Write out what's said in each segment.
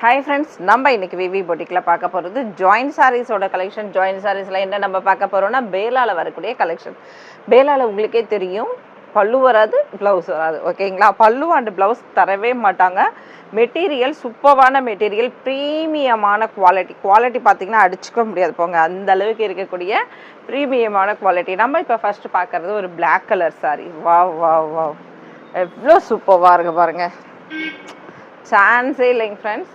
Hi friends, நம்ம இன்னைக்கு விவி பொட்டிக்கில் பார்க்க போகிறது ஜாயின் சாரீஸோட கலெக்ஷன். ஜாயின் சாரீஸில் என்ன நம்ம பார்க்க போகிறோம்னா பேலாவில் வரக்கூடிய கலெக்ஷன். பேலாவில் உங்களுக்கே தெரியும், பல்லு வராது, ப்ளவுஸ் வராது. ஓகேங்களா? பல்லு அண்ட் ப்ளவுஸ் தரவே மாட்டாங்க. மெட்டீரியல் சூப்பரான மெட்டீரியல், ப்ரீமியமான குவாலிட்டி பார்த்திங்கன்னா அடிச்சுக்க முடியாது போங்க, அந்த அளவுக்கு இருக்கக்கூடிய ப்ரீமியமான குவாலிட்டி. நம்ம இப்போ ஃபஸ்ட்டு பார்க்குறது ஒரு black colour sari. Wow wow wow, எவ்வளோ சூப்பராக இருக்குது பாருங்கள். சான்ஸே இல்லைங்க ஃப்ரெண்ட்ஸ்.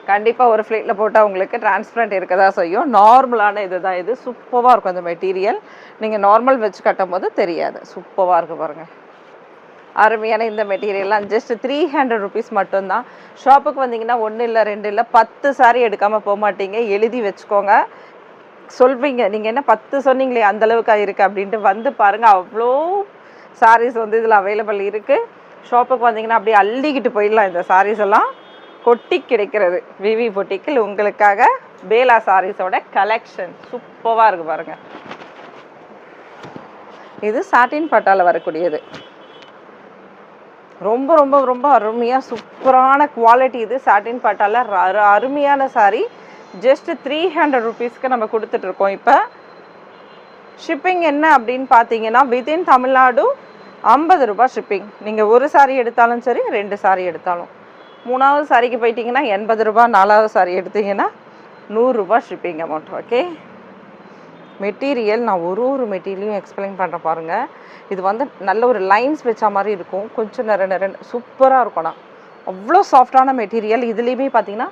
கண்டிப்பாக ஒரு ஃப்ளீட்டில் போட்டால் உங்களுக்கு டிரான்ஸ்பரண்ட் இருக்க தான் செய்யும். நார்மலான இது தான் இது. சூப்பராக இருக்கும் அந்த மெட்டீரியல். நீங்கள் நார்மல் வச்சு கட்டும் போது தெரியாது. சூப்பராக இருக்குது பாருங்கள். அருமையான இந்த மெட்டீரியல்லாம் ஜஸ்ட் 300 ருபீஸ் மட்டும்தான். ஷாப்புக்கு வந்தீங்கன்னா 1 இல்லை 2 இல்லை 10 சாரி எடுக்காமல் போக மாட்டீங்க. எழுதி வச்சுக்கோங்க. சொல்வீங்க, நீங்கள் என்ன 10 சொன்னீங்களே அந்தளவுக்கு இருக்குது அப்படின்ட்டு. வந்து பாருங்கள், அவ்வளோ சாரீஸ் வந்து இதில் அவைலபிள் இருக்குது. ஷாப்புக்கு வந்தீங்கன்னா அப்படியே அள்ளிக்கிட்டு போயிடலாம். இந்த சாரீஸ் எல்லாம் கொட்டி கிடைக்கிறது விவி பொட்டிக்கில் உங்களுக்காக. பேலா சாரீஸோட கலெக்ஷன் சூப்பராக இருக்குது பாருங்கள். இது சாட்டின் பட்டாவில் வரக்கூடியது. ரொம்ப ரொம்ப ரொம்ப அருமையாக சூப்பரான குவாலிட்டி. இது சாட்டின் பட்டாவில் அருமையான சாரீ. ஜஸ்ட் 300 ருபீஸ்க்கு நம்ம கொடுத்துட்ருக்கோம். இப்போ ஷிப்பிங் என்ன அப்படின்னு பார்த்தீங்கன்னா, வித்தின் தமிழ்நாடு 50 ரூபா ஷிப்பிங். நீங்கள் ஒரு சாரீ எடுத்தாலும் சரி, 2 சாரீ எடுத்தாலும். 3வது சாரிக்கு போயிட்டீங்கன்னா 80 ரூபா, 4வது சாரி எடுத்தீங்கன்னா 100 ரூபா ஷிப்பிங் அமௌண்ட். ஓகே, மெட்டீரியல் நான் ஒரு மெட்டீரியலையும் எக்ஸ்பிளைன் பண்ணுற பாருங்கள். இது வந்து நல்ல ஒரு லைன்ஸ் வச்ச மாதிரி இருக்கும், கொஞ்சம் நிறைய சூப்பராக இருக்கும்ண்ணா. அவ்வளோ சாஃப்டான மெட்டீரியல். இதுலேயுமே பார்த்தீங்கன்னா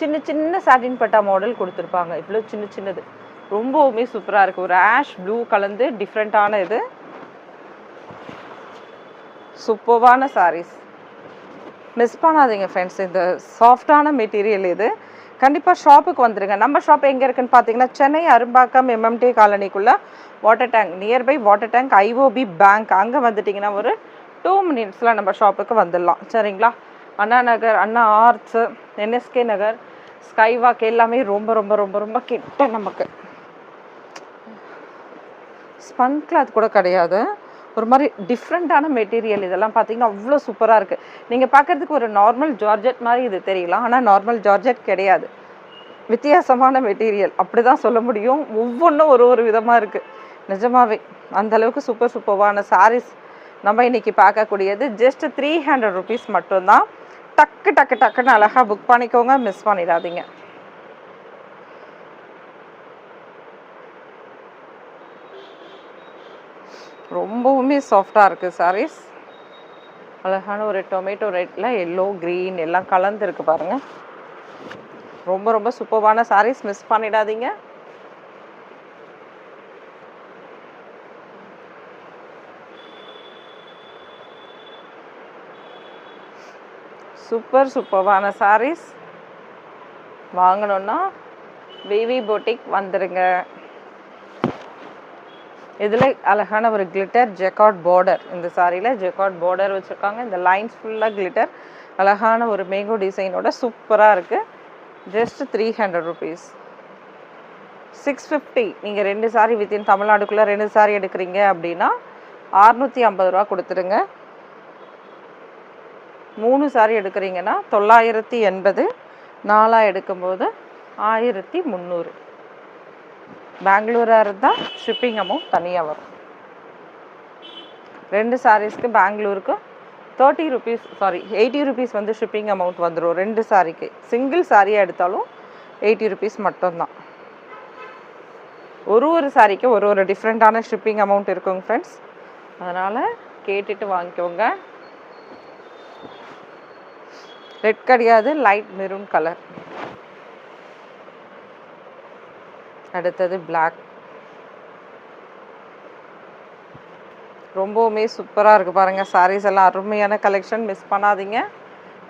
சின்ன சின்ன சாட்டின் பட்டா மாடல் கொடுத்துருப்பாங்க. இவ்வளோ சின்னது ரொம்பவுமே சூப்பராக இருக்குது. ஒரு ஆஷ் ப்ளூ கலந்து டிஃப்ரெண்ட்டான இது சூப்பரான சாரீஸ். மிஸ் பண்ணாதீங்க ஃப்ரெண்ட்ஸ். இந்த சாஃப்டான மெட்டீரியல் இது. கண்டிப்பாக ஷாப்புக்கு வந்துடுங்க. நம்ம ஷாப் எங்கே இருக்குதுன்னு பார்த்தீங்கன்னா, சென்னை அரும்பாக்கம் MMT காலனிக்குள்ளே water tank, nearby water tank IOB bank. அங்கே வந்துட்டிங்கன்னா ஒரு 2 மினிட்ஸில் நம்ம ஷாப்புக்கு வந்துடலாம். சரிங்களா? Anna Nagar, Anna arts, NSK Nagar, skywalk எல்லாமே ரொம்ப ரொம்ப ரொம்ப ரொம்ப கிட்ட. நமக்கு ஸ்பன் கிளாத் கூட கிடையாது, ஒரு மாதிரி டிஃப்ரெண்ட்டான மெட்டீரியல். இதெல்லாம் பார்த்தீங்கன்னா அவ்வளோ சூப்பராக இருக்குது. நீங்கள் பார்க்குறதுக்கு ஒரு நார்மல் ஜார்ஜெட் மாதிரி இது தெரியலாம், ஆனால் நார்மல் ஜார்ஜெட் கிடையாது. வித்தியாசமான மெட்டீரியல் அப்படி தான் சொல்ல முடியும். ஒவ்வொன்றும் ஒரு விதமாக இருக்குது. நிஜமாகவே அந்தளவுக்கு சூப்பரான சாரீஸ் நம்ம இன்றைக்கி பார்க்கக்கூடியது. ஜஸ்ட் 300 ருபீஸ் மட்டும்தான். டக்குன்னு அழகாக புக் பண்ணிக்கோங்க, மிஸ் பண்ணிடாதீங்க. ரொம்பவுமே சாஃப்டாக இருக்குது சாரீஸ். அழகான ஒரு டொமேட்டோ ரெட்டில் எல்லோ க்ரீன் எல்லாம் கலந்துருக்கு பாருங்கள். ரொம்ப ரொம்ப சூப்பரான சாரீஸ், மிஸ் பண்ணிடாதீங்க. சூப்பரான சாரீஸ் வாங்கணுன்னா விவி பொட்டிக் வந்துடுங்க. இதில் அழகான ஒரு கிளிட்டர் ஜெக்கார்ட் பார்டர். இந்த சாரியில் ஜெக்கார்ட் பார்டர் வச்சுருக்காங்க. இந்த லைன்ஸ் ஃபுல்லாக கிளிட்டர். அழகான ஒரு மேங்கோ டிசைனோட சூப்பராக இருக்குது. Just 300 rupees. 650. நீங்கள் 2 சாரி வித்தின் தமிழ்நாடுக்குள்ளே 2 சாரி எடுக்கிறீங்க அப்படின்னா 650 ரூபா கொடுத்துடுங்க. 3 சாரி எடுக்கிறீங்கன்னா 980. 4 எடுக்கும்போது 1300. பெங்களூராக இருந்தால் ஷிப்பிங் அமௌண்ட் தனியாக வரும். 2 சாரீஸ்க்கு பெங்களூருக்கு 30 ருபீஸ், 80 ருபீஸ் வந்து ஷிப்பிங் அமௌண்ட் வந்துடும் 2 சாரிக்கு. சிங்கிள் சாரியாக எடுத்தாலும் 80 ருபீஸ் மட்டும்தான். ஒரு சாரிக்கு ஒரு டிஃப்ரெண்ட்டான ஷிப்பிங் அமௌண்ட் இருக்குங்க ஃப்ரெண்ட்ஸ். அதனால் கேட்டுட்டு வாங்கிக்கோங்க. ரெட் கிடையாது, லைட் மெரூன் கலர். அடுத்தது பிளாக். ரொம்பவுமே சூப்பராக இருக்குது பாருங்கள். சாரீஸ் எல்லாம் அருமையான கலெக்ஷன், மிஸ் பண்ணாதீங்க.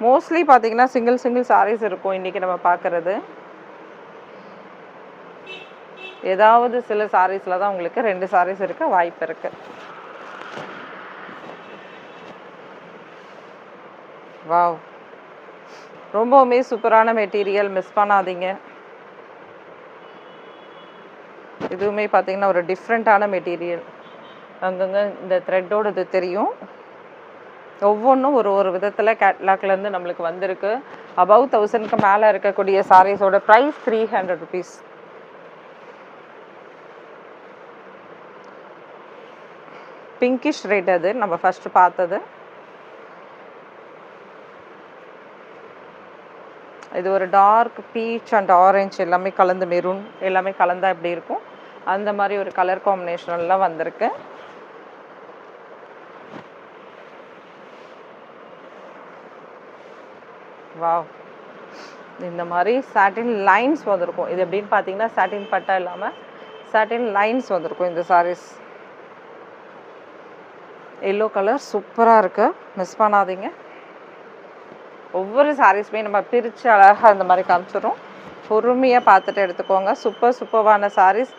மோஸ்ட்லி பார்த்தீங்கன்னா சிங்கிள் சாரீஸ் இருக்கும் இன்றைக்கி நம்ம பார்க்குறது. ஏதாவது சில சாரீஸில் தான் உங்களுக்கு 2 சாரீஸ் இருக்க வாய்ப்பு இருக்குது. வாவ், ரொம்பவுமே சூப்பரான மெட்டீரியல், மிஸ் பண்ணாதீங்க. இதுவுமே பார்த்தீங்கன்னா ஒரு டிஃப்ரெண்ட்டான மெட்டீரியல். அங்கங்கே இந்த த்ரெட்டோடது தெரியும். ஒவ்வொன்றும் ஒரு ஒரு விதத்தில் கேட்லாக்லேருந்து நம்மளுக்கு வந்திருக்கு. அபவ் 1000க்கு மேலே இருக்கக்கூடிய சாரீஸோட ப்ரைஸ் 300 ருபீஸ். பிங்கிஷ் ரெட் அது நம்ம ஃபர்ஸ்ட் பார்த்தது. இது ஒரு டார்க் பீச் அண்ட் ஆரஞ்சு எல்லாமே கலந்து, மெரூன் எல்லாமே கலந்தா எப்படி இருக்கும் அந்த மாதிரி ஒரு கலர் காம்பினேஷன்லாம் வந்திருக்கு. வாவ், இந்த மாதிரி சாட்டின் லைன்ஸ் வந்திருக்கும். இது எப்படின்னு பார்த்தீங்கன்னா சாட்டின் பட்டா இல்லாமல் சாட்டின் லைன்ஸ் வந்திருக்கும் இந்த சாரீஸ். எல்லோ கலர் சூப்பராக இருக்குது, மிஸ் பண்ணாதீங்க. ஒவ்வொரு சாரீஸுமே நம்ம பிரித்து அழகாக இந்த மாதிரி காமிச்சிடும். பொறுமையாக பார்த்துட்டு எடுத்துக்கோங்க. சூப்பர்வான சாரீஸ்.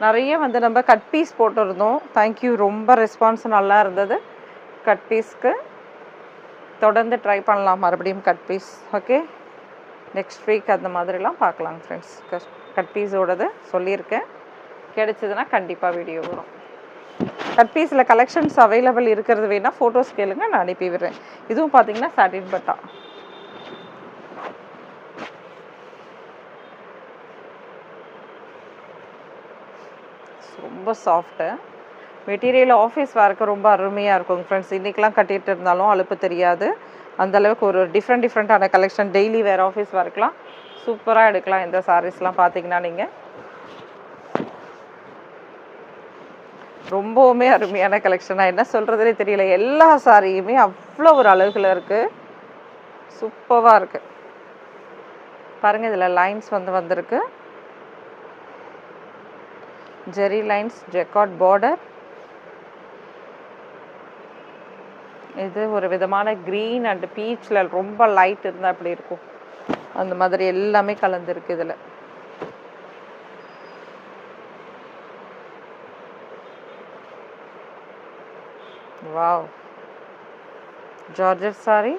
நிறைய வந்து நம்ம கட் பீஸ் போட்டிருந்தோம். தேங்க்யூ, ரொம்ப ரெஸ்பான்ஸ் நல்லா இருந்தது கட் பீஸ்க்கு. தொடர்ந்து ட்ரை பண்ணலாம் மறுபடியும் cut piece. Okay, next week அந்த மாதிரிலாம் பார்க்கலாம் ஃப்ரெண்ட்ஸ். கட் பீஸோடது சொல்லியிருக்கேன், கிடைச்சதுன்னா கண்டிப்பாக வீடியோ வரும். கட் பீஸில் கலெக்ஷன்ஸ் அவைலபிள் இருக்கிறது வேணால் ஃபோட்டோஸ் கேளுங்க, நான் அனுப்பி விடுறேன். இதுவும் பார்த்தீங்கன்னா சாட்டின் பட்டா. ரொம்ப சாஃப்ட்டு மெட்டீரியல். ஆஃபீஸ் வேர்க்கு ரொம்ப அருமையாக இருக்கும் ஃப்ரெண்ட்ஸ். இன்றைக்கெலாம் கட்டிகிட்டு இருந்தாலும் அலுப்பு தெரியாது. அந்தளவுக்கு ஒரு டிஃப்ரெண்ட்டான கலெக்ஷன். டெய்லி வேறு ஆஃபீஸ் ஒர்க்லாம் சூப்பராக எடுக்கலாம் இந்த சாரீஸ்லாம் பார்த்தீங்கன்னா. நீங்கள் ரொம்பவுமே அருமையான கலெக்ஷனாக என்ன சொல்கிறதுனே தெரியல. எல்லா சாரியுமே அவ்வளோ ஒரு அழகில் இருக்குது, சூப்பராக இருக்குது. பாருங்கள், இதில் லைன்ஸ் வந்திருக்கு. ஜெரி லைன்ஸ், ஜெக்கார்ட் பார்டர். இது ஒரு விதமான க்ரீன் அண்ட் பீச்சில் ரொம்ப லைட் இருந்தால் அப்படி இருக்கும், அந்த மாதிரி எல்லாமே கலந்துருக்கு இதில். வாவ், ஜார்ஜெட் சாரி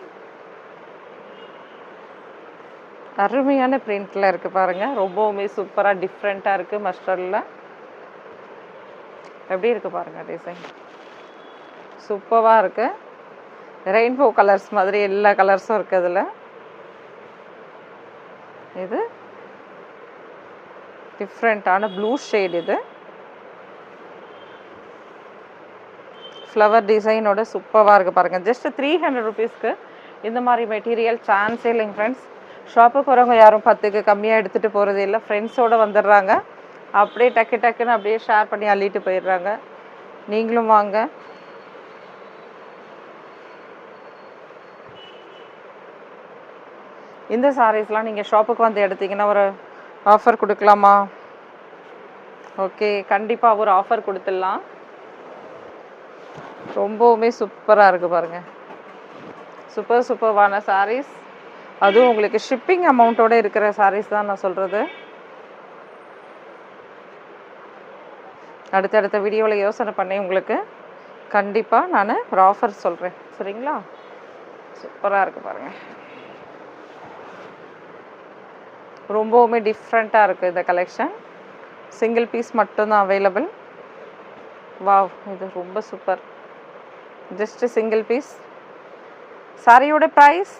அருமையான பிரிண்டில் இருக்குது பாருங்கள். ரொம்பவுமே சூப்பராக டிஃப்ரெண்ட்டாக இருக்குது. மஸ்டர்டில் எப்படி இருக்குது பாருங்கள், டிசைன் சூப்பராக இருக்குது. ரெயின்போ கலர்ஸ் மாதிரி எல்லா கலர்ஸும் இருக்குது இதில். இது டிஃப்ரெண்ட்டான ப்ளூ ஷேட். இது ஃப்ளவர் டிசைனோட சூப்பராக இருக்குது பாருங்கள். ஜஸ்ட் 300 ருபீஸ்க்கு இந்த மாதிரி மெட்டீரியல் சான்ஸே இல்லைங்க ஃப்ரெண்ட்ஸ். ஷாப்புக்கு வரவங்க யாரும் 10க்கு கம்மியாக எடுத்துகிட்டு போகிறது இல்லை. ஃப்ரெண்ட்ஸோடு வந்துடுறாங்க, அப்படியே டக்குன்னு அப்படியே ஷேர் பண்ணி அள்ளிட்டு போயிடுறாங்க. நீங்களும் வாங்க. இந்த சாரீஸ்லாம் நீங்கள் ஷாப்புக்கு வந்து எடுத்தீங்கன்னா ஒரு ஆஃபர் கொடுக்கலாமா? ஓகே, கண்டிப்பாக ஒரு ஆஃபர் கொடுத்துடலாம். ரொம்பவுமே சூப்பராக இருக்குது பாருங்கள். சூப்பர்வான சாரீஸ். அதுவும் உங்களுக்கு ஷிப்பிங் அமௌண்ட்டோடு இருக்கிற சாரீஸ் தான் நான் சொல்கிறது. அடுத்தடுத்த வீடியோவில் யோசனை பண்ணி உங்களுக்கு கண்டிப்பாக நான் ஒரு ஆஃபர் சொல்கிறேன், சரிங்களா? சூப்பராக இருக்குது பாருங்கள். ரொம்பவுமே டிஃப்ரெண்ட்டாக இருக்குது இந்த கலெக்ஷன். சிங்கிள் பீஸ் மட்டும்தான் அவைலபிள். வாவ், இது ரொம்ப சூப்பர். Just single piece. சாரியோட price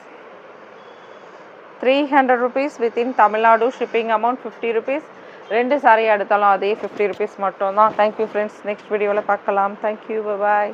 300 rupees within Tamil Nadu. Shipping amount 50 rupees. 2 sari எடுத்தாலும் அதே 50 ருபீஸ் மட்டும்தான். தேங்க்யூ ஃப்ரெண்ட்ஸ், நெக்ஸ்ட் வீடியோவில் பார்க்கலாம். தேங்க்யூ, பாய்.